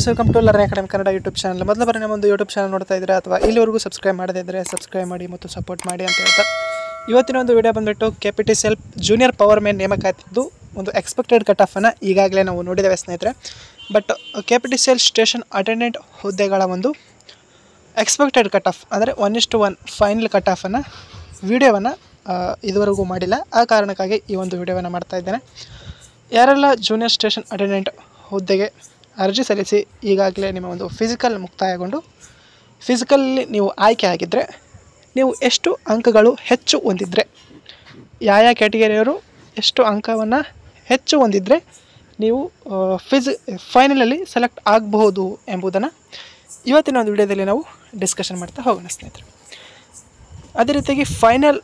Friends, welcome to learning academy Kannada YouTube channel. ಮೊದಲ ಬಾರಿ ನಮ್ಮ ಒಂದು ಯೂಟ್ಯೂಬ್ ಚಾನಲ್ ನೋಡ್ತಾ ಇದ್ದರೆ ಅಥವಾ ಇಲ್ಲಿವರೆಗೂ ಸಬ್ಸ್ಕ್ರೈಬ್ ಮಾಡದೇ ಇದ್ದರೆ ಸಬ್ಸ್ಕ್ರೈಬ್ ಮಾಡಿ ಮತ್ತು ಸಪೋರ್ಟ್ ಮಾಡಿ ಅಂತ ಹೇಳ್ತಾ ಇವತ್ತಿನ ಒಂದು ವಿಡಿಯೋ ಬಂದುಬಿಟ್ಟು KPTCL ಜೂನಿಯರ್ ಪವರ್ ಮ್ಯಾನ್ ನೇಮಕಾತಿದ್ದು ಒಂದು ಎಕ್ಸ್ಪೆಕ್ಟೆಡ್ ಕಟ್ ಆಫನ್ನು ಈಗಾಗಲೇ ನಾವು ನೋಡಿದ್ದೇವೆ ಸ್ನೇಹಿತರೆ. ಬಟ್ KPTCL ಸ್ಟೇಷನ್ ಅಟೆಂಡೆಂಟ್ ಹುದ್ದೆಗಳ ಒಂದು ಎಕ್ಸ್ಪೆಕ್ಟೆಡ್ ಕಟ್ ಆಫ್ ಅಂದರೆ 1:1 ಫೈನಲ್ ಕಟ್ ಆಫನ್ನು ವಿಡಿಯೋವನ್ನು ಇದುವರೆಗೂ ಮಾಡಿಲ್ಲ. ಆ ಕಾರಣಕ್ಕಾಗಿ ಈ ಒಂದು ವಿಡಿಯೋವನ್ನು ಮಾಡ್ತಾ ಇದ್ದೇನೆ. ಯಾರೆಲ್ಲ ಜೂನಿಯರ್ ಸ್ಟೇಷನ್ ಅಟೆಂಡೆಂಟ್ ಹುದ್ದೆಗೆ ಅರ್ಜಿ ಸಲ್ಲಿಸಿ ಈಗಾಗಲೇ ನಿಮ್ಮ ಒಂದು ಫಿಸಿಕಲ್ ಮುಕ್ತಾಯಗೊಂಡು ಫಿಸಿಕಲಲ್ಲಿ ನೀವು ಆಯ್ಕೆ ಆಗಿದ್ದರೆ ನೀವು ಎಷ್ಟು ಅಂಕಗಳು ಹೆಚ್ಚು ಹೊಂದಿದ್ರೆ, ಯಾವ ಕ್ಯಾಟಗರಿಯವರು ಎಷ್ಟು ಅಂಕವನ್ನು ಹೆಚ್ಚು ಹೊಂದಿದ್ರೆ ನೀವು ಫೈನಲಲ್ಲಿ ಸೆಲೆಕ್ಟ್ ಆಗಬಹುದು ಎಂಬುದನ್ನು ಇವತ್ತಿನ ಒಂದು ವಿಡಿಯೋದಲ್ಲಿ ನಾವು ಡಿಸ್ಕಷನ್ ಮಾಡ್ತಾ ಹೋಗೋಣ ಸ್ನೇಹಿತರೆ. ಅದೇ ರೀತಿಯಾಗಿ ಫೈನಲ್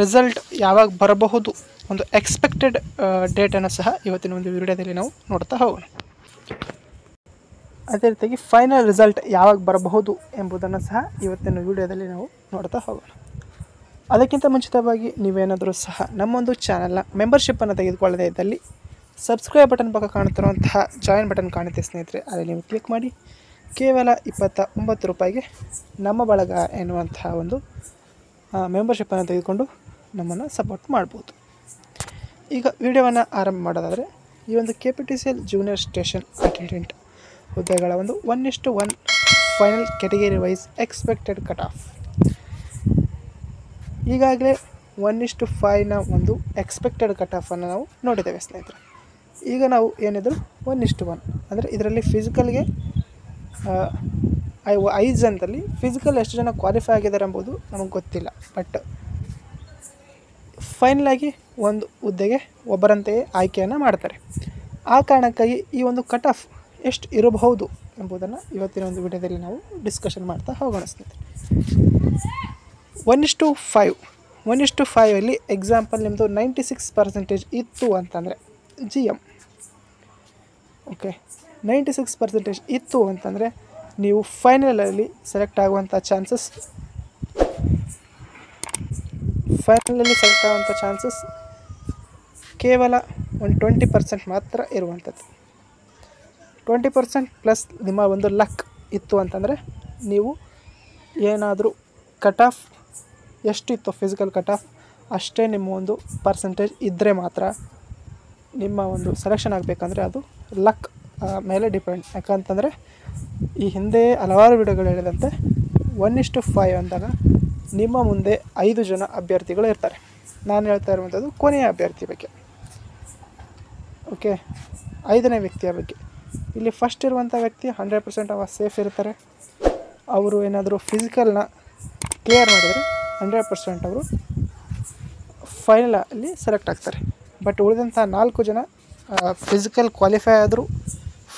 ರಿಸಲ್ಟ್ ಯಾವಾಗ ಬರಬಹುದು, ಒಂದು ಎಕ್ಸ್ಪೆಕ್ಟೆಡ್ ಡೇಟನ್ನು ಸಹ ಇವತ್ತಿನ ಒಂದು ವಿಡಿಯೋದಲ್ಲಿ ನಾವು ನೋಡ್ತಾ ಹೋಗೋಣ. ಅದೇ ರೀತಿಯಾಗಿ ಫೈನಲ್ ರಿಸಲ್ಟ್ ಯಾವಾಗ ಬರಬಹುದು ಎಂಬುದನ್ನು ಸಹ ಇವತ್ತಿನ ವಿಡಿಯೋದಲ್ಲಿ ನಾವು ನೋಡ್ತಾ ಹೋಗೋಣ. ಅದಕ್ಕಿಂತ ಮುಂಚಿತವಾಗಿ ನೀವೇನಾದರೂ ಸಹ ನಮ್ಮೊಂದು ಚಾನಲ್ನ ಮೆಂಬರ್ಶಿಪ್ಪನ್ನು ತೆಗೆದುಕೊಳ್ಳದೇ ಇದ್ದಲ್ಲಿ ಸಬ್ಸ್ಕ್ರೈಬ್ ಬಟನ್ ಪಕ್ಕ ಕಾಣುತ್ತಿರುವಂತಹ ಜಾಯಿನ್ ಬಟನ್ ಕಾಣುತ್ತೆ ಸ್ನೇಹಿತರೆ, ಅದನ್ನು ನೀವು ಕ್ಲಿಕ್ ಮಾಡಿ ಕೇವಲ 29 ರೂಪಾಯಿಗೆ ನಮ್ಮ ಬಳಗ ಎನ್ನುವಂತಹ ಒಂದು ಮೆಂಬರ್ಶಿಪ್ಪನ್ನು ತೆಗೆದುಕೊಂಡು ನಮ್ಮನ್ನು ಸಪೋರ್ಟ್ ಮಾಡ್ಬೋದು. ಈಗ ವಿಡಿಯೋವನ್ನು ಆರಂಭ ಮಾಡೋದಾದರೆ, ಈ ಒಂದು KPTCL ಜೂನಿಯರ್ ಸ್ಟೇಷನ್ ಅಟೆಂಡೆಂಟ್ ಹುದ್ದೆಗಳ ಒಂದು 1:1 final category wise expected cut off ಈಗಾಗಲೇ 1:5ನ ಒಂದು ಎಕ್ಸ್ಪೆಕ್ಟೆಡ್ ಕಟ್ ಆಫನ್ನು ನಾವು ನೋಡಿದ್ದೇವೆ ಸ್ನೇಹಿತರೆ. ಈಗ ನಾವು ಏನಿದ್ರು 1:1 ಅಂದರೆ ಇದರಲ್ಲಿ ಫಿಸಿಕಲ್ಗೆ 5 ಜನದಲ್ಲಿ ಫಿಸಿಕಲ್ ಎಷ್ಟು ಜನ ಕ್ವಾಲಿಫೈ ಆಗಿದ್ದಾರೆ ಎಂಬುದು ನಮಗೆ ಗೊತ್ತಿಲ್ಲ. ಬಟ್ ಫೈನಲಾಗಿ ಒಂದು ಹುದ್ದೆಗೆ ಒಬ್ಬರಂತೆಯೇ ಆಯ್ಕೆಯನ್ನು ಮಾಡ್ತಾರೆ. ಆ ಕಾರಣಕ್ಕಾಗಿ ಈ ಒಂದು ಕಟ್ ಆಫ್ ಎಷ್ಟು ಇರಬಹುದು ಎಂಬುದನ್ನು ಇವತ್ತಿನ ಒಂದು ವಿಡಿಯೋದಲ್ಲಿ ನಾವು ಡಿಸ್ಕಷನ್ ಮಾಡ್ತಾ ಹೋಗೋಣ ಸ್ನೇಹಿತರೆ. 1:5 ಎಕ್ಸಾಂಪಲ್ ನಿಮ್ಮದು 96% ಇತ್ತು ಅಂತಂದರೆ GM, ಓಕೆ, 96% ಇತ್ತು ಅಂತಂದರೆ ನೀವು ಫೈನಲಲ್ಲಿ ಸೆಲೆಕ್ಟ್ ಆಗುವಂಥ ಚಾನ್ಸಸ್ ಕೇವಲ ಒಂದು 20% ಮಾತ್ರ ಇರುವಂಥದ್ದು. 20% ಪ್ಲಸ್ ನಿಮ್ಮ ಒಂದು ಲಕ್ ಇತ್ತು ಅಂತಂದರೆ ನೀವು ಏನಾದರೂ ಕಟ್ ಆಫ್ ಎಷ್ಟಿತ್ತು ಫಿಸಿಕಲ್ ಕಟ್ ಆಫ್ ಅಷ್ಟೇ ನಿಮ್ಮ ಒಂದು ಪರ್ಸೆಂಟೇಜ್ ಇದ್ದರೆ ಮಾತ್ರ ನಿಮ್ಮ ಒಂದು ಸೆಲೆಕ್ಷನ್ ಆಗಬೇಕಂದ್ರೆ ಅದು ಲಕ್ ಮೇಲೆ ಡಿಪೆಂಡ್. ಯಾಕಂತಂದರೆ ಈ ಹಿಂದೆ ಹಲವಾರು ವಿಡಿಯೋಗಳು ಹೇಳಿದಂತೆ 1:5 ಅಂದಾಗ ನಿಮ್ಮ ಮುಂದೆ 5 ಜನ ಅಭ್ಯರ್ಥಿಗಳು ಇರ್ತಾರೆ. ನಾನು ಹೇಳ್ತಾ ಇರುವಂಥದ್ದು ಕೊನೆಯ ಅಭ್ಯರ್ಥಿ ಬಗ್ಗೆ, ಓಕೆ, 5ನೇ ವ್ಯಕ್ತಿಯ ಬಗ್ಗೆ. ಇಲ್ಲಿ ಫಸ್ಟ್ ಇರುವಂಥ ವ್ಯಕ್ತಿ 100% ಅವ ಸೇಫ್ ಇರ್ತಾರೆ. ಅವರು ಏನಾದರೂ ಫಿಸಿಕಲ್ನ ಕ್ಲಿಯರ್ ಮಾಡಿದರೆ 100% ಅವರು ಫೈನಲಲ್ಲಿ ಸೆಲೆಕ್ಟ್ ಆಗ್ತಾರೆ. ಬಟ್ ಉಳಿದಂಥ 4 ಜನ ಫಿಸಿಕಲ್ ಕ್ವಾಲಿಫೈ ಆದರೂ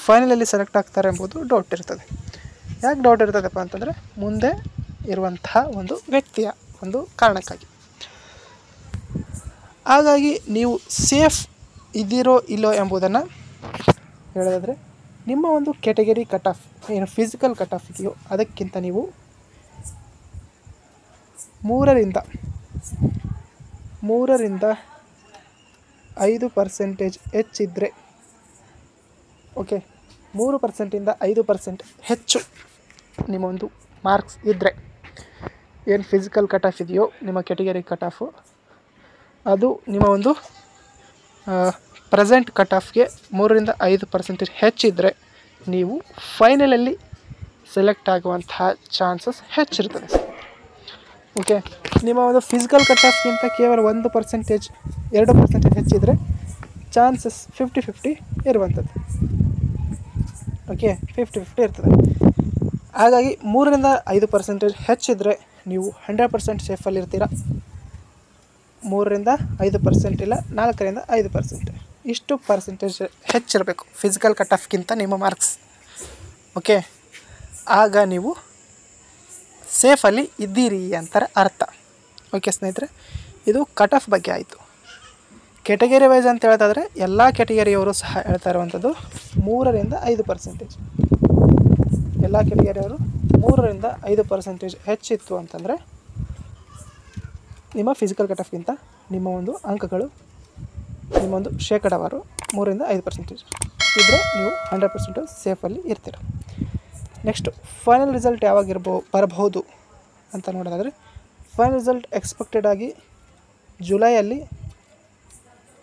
ಫೈನಲಲ್ಲಿ ಸೆಲೆಕ್ಟ್ ಆಗ್ತಾರೆ ಎಂಬುದು ಡೌಟ್ ಇರ್ತದೆ. ಯಾಕೆ ಡೌಟ್ ಇರ್ತದಪ್ಪ ಅಂತಂದರೆ ಮುಂದೆ ಇರುವಂತಹ ಒಂದು ವ್ಯಕ್ತಿಯ ಒಂದು ಕಾರಣಕ್ಕಾಗಿ. ಹಾಗಾಗಿ ನೀವು ಸೇಫ್ ಇದ್ದೀರೋ ಇಲ್ಲೋ ಎಂಬುದನ್ನು ಹೇಳೋದಾದರೆ ನಿಮ್ಮ ಒಂದು ಕ್ಯಾಟಗರಿ ಕಟ್ ಆಫ್ ಏನು ಫಿಸಿಕಲ್ ಕಟ್ ಆಫ್ ಇದೆಯೋ ಅದಕ್ಕಿಂತ ನೀವು 3ರಿಂದ 5% ಹೆಚ್ಚಿದ್ದರೆ, ಓಕೆ, 3%ಇಂದ 5% ಹೆಚ್ಚು ನಿಮ್ಮ ಒಂದು ಮಾರ್ಕ್ಸ್ ಇದ್ದರೆ, ಏನು ಫಿಸಿಕಲ್ ಕಟ್ ಆಫ್ ಇದೆಯೋ ನಿಮ್ಮ ಕ್ಯಾಟಗರಿ ಕಟ್ ಆಫು ಅದು ನಿಮ್ಮ ಒಂದು ಪ್ರೆಸೆಂಟ್ ಕಟ್ ಆಫ್ಗೆ 3ರಿಂದ 5% ಹೆಚ್ಚಿದ್ದರೆ ನೀವು ಫೈನಲಲ್ಲಿ ಸೆಲೆಕ್ಟ್ ಆಗುವಂತಹ ಚಾನ್ಸಸ್ ಹೆಚ್ಚಿರ್ತದೆ. ಓಕೆ, ನಿಮ್ಮ ಒಂದು ಫಿಸಿಕಲ್ ಕಟ್ ಆಫ್ಗಿಂತ ಕೇವಲ 1%, 2% ಹೆಚ್ಚಿದರೆ ಚಾನ್ಸಸ್ 50-50 ಇರುವಂಥದ್ದು. ಓಕೆ, 50-50 ಇರ್ತದೆ. ಹಾಗಾಗಿ 3ರಿಂದ 5% ಹೆಚ್ಚಿದರೆ ನೀವು 100% ಸೇಫಲ್ಲಿ ಇರ್ತೀರ. 3ರಿಂದ 5% ಇಲ್ಲ, 4ರಿಂದ 5% ಇಷ್ಟು ಪರ್ಸೆಂಟೇಜ್ ಹೆಚ್ಚಿರಬೇಕು ಫಿಸಿಕಲ್ ಕಟ್ ಆಫ್ಗಿಂತ ನಿಮ್ಮ ಮಾರ್ಕ್ಸ್. ಓಕೆ, ಆಗ ನೀವು ಸೇಫಲ್ಲಿ ಇದ್ದೀರಿ ಅಂತಾರೆ ಅರ್ಥ. ಓಕೆ ಸ್ನೇಹಿತರೆ, ಇದು ಕಟ್ ಆಫ್ ಬಗ್ಗೆ ಆಯಿತು. ಕ್ಯಾಟಗರಿ ವೈಸ್ ಅಂತ ಹೇಳ್ತಾದ್ರೆ ಎಲ್ಲ ಕ್ಯಾಟಗರಿಯವರು ಸಹ ಹೇಳ್ತಾ ಇರುವಂಥದ್ದು 3ರಿಂದ 5%. ಎಲ್ಲ ಕ್ಯಾಟಗರಿಯವರು 3ರಿಂದ 5% ಹೆಚ್ಚಿತ್ತು ಅಂತಂದರೆ ನಿಮ್ಮ ಫಿಸಿಕಲ್ ಕಟ್ ಆಫ್ಗಿಂತ ನಿಮ್ಮ ಒಂದು ಅಂಕಗಳು ನಿಮ್ಮ ಒಂದು ಶೇಕಡಾವಾರು 3ರಿಂದ 5%. ಇದ್ದರೆ ನೀವು 100% ಸೇಫಲ್ಲಿ ಇರ್ತೀರ. ನೆಕ್ಸ್ಟು ಫೈನಲ್ ರಿಸಲ್ಟ್ ಯಾವಾಗ ಬರಬಹುದು ಅಂತ ನೋಡೋದಾದರೆ, ಫೈನಲ್ ರಿಸಲ್ಟ್ ಎಕ್ಸ್ಪೆಕ್ಟೆಡ್ ಆಗಿ ಜುಲೈಯಲ್ಲಿ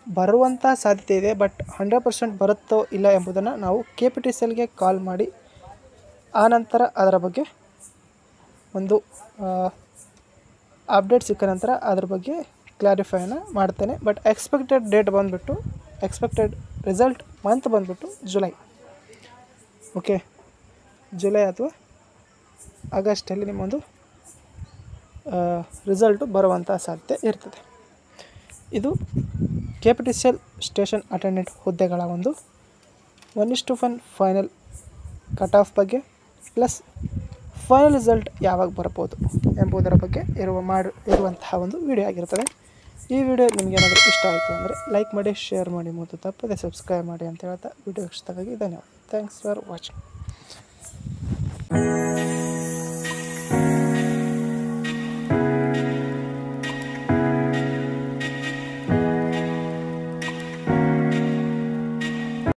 ಬರುವಂಥ ಸಾಧ್ಯತೆ ಇದೆ. ಬಟ್ 100% ಬರುತ್ತೋ ಇಲ್ಲ ಎಂಬುದನ್ನು ನಾವು KPTCLಗೆ ಕಾಲ್ ಮಾಡಿ ಆನಂತರ ಅದರ ಬಗ್ಗೆ ಒಂದು ಅಪ್ಡೇಟ್ ಸಿಕ್ಕ ನಂತರ ಅದ್ರ ಬಗ್ಗೆ ಕ್ಲಾರಿಫೈನ ಮಾಡ್ತೇನೆ. ಬಟ್ ಎಕ್ಸ್ಪೆಕ್ಟೆಡ್ ಡೇಟ್ ಬಂದುಬಿಟ್ಟು, ಎಕ್ಸ್ಪೆಕ್ಟೆಡ್ ರಿಸಲ್ಟ್ ಮಂತ್ ಬಂದುಬಿಟ್ಟು ಜುಲೈ. ಓಕೆ, ಜುಲೈ ಅಥವಾ ಆಗಸ್ಟಲ್ಲಿ ನಿಮ್ಮೊಂದು ರಿಸಲ್ಟು ಬರುವಂಥ ಸಾಧ್ಯತೆ ಇರ್ತದೆ. ಇದು KPTCL ಸ್ಟೇಷನ್ ಅಟೆಂಡೆಂಟ್ ಹುದ್ದೆಗಳ ಒಂದು 1:1 ಫೈನಲ್ ಕಟ್ ಆಫ್ ಬಗ್ಗೆ ಪ್ಲಸ್ ಫೈನಲ್ ರಿಸಲ್ಟ್ ಯಾವಾಗ ಬರ್ಬೋದು ಎಂಬುದರ ಬಗ್ಗೆ ಇರುವಂತಹ ಒಂದು ವಿಡಿಯೋ ಆಗಿರ್ತದೆ. ಈ ವಿಡಿಯೋ ನಿಮಗೇನಾದರೂ ಇಷ್ಟ ಆಯಿತು ಅಂದರೆ ಲೈಕ್ ಮಾಡಿ, ಶೇರ್ ಮಾಡಿ ಮತ್ತು ತಪ್ಪದೆ ಸಬ್ಸ್ಕ್ರೈಬ್ ಮಾಡಿ ಅಂತ ಹೇಳ್ತಾ ವಿಡಿಯೋ ಇಷ್ಟವಾಗಿ ಧನ್ಯವಾದ. Thanks for watching.